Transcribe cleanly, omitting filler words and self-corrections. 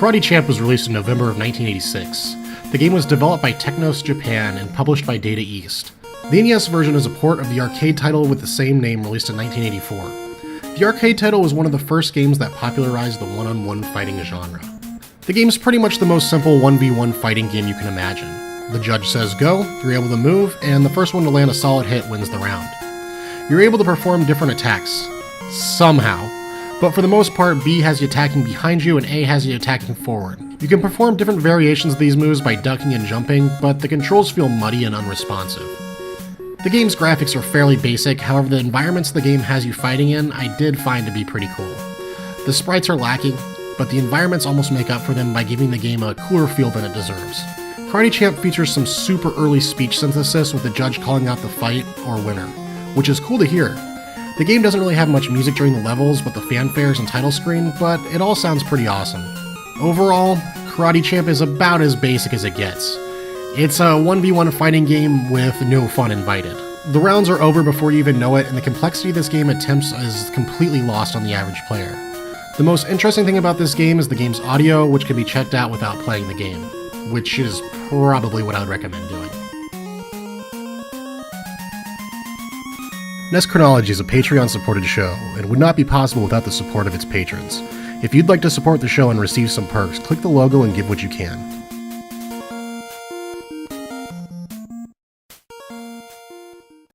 Karate Champ was released in November of 1986. The game was developed by Technos Japan and published by Data East. The NES version is a port of the arcade title with the same name released in 1984. The arcade title was one of the first games that popularized the one-on-one fighting genre. The game is pretty much the most simple 1v1 fighting game you can imagine. The judge says go, you're able to move, and the first one to land a solid hit wins the round. You're able to perform different attacks. Somehow. But for the most part, B has you attacking behind you and A has you attacking forward. You can perform different variations of these moves by ducking and jumping, but the controls feel muddy and unresponsive. The game's graphics are fairly basic, however the environments the game has you fighting in I did find to be pretty cool. The sprites are lacking, but the environments almost make up for them by giving the game a cooler feel than it deserves. Karate Champ features some super early speech synthesis with the judge calling out the fight or winner, which is cool to hear. The game doesn't really have much music during the levels but the fanfares and title screen, but it all sounds pretty awesome. Overall, Karate Champ is about as basic as it gets. It's a 1v1 fighting game with no fun invited. The rounds are over before you even know it, and the complexity of this game attempts is completely lost on the average player. The most interesting thing about this game is the game's audio, which can be checked out without playing the game, which is probably what I would recommend doing. NES Chronology is a Patreon-supported show, and would not be possible without the support of its patrons. If you'd like to support the show and receive some perks, click the logo and give what you can.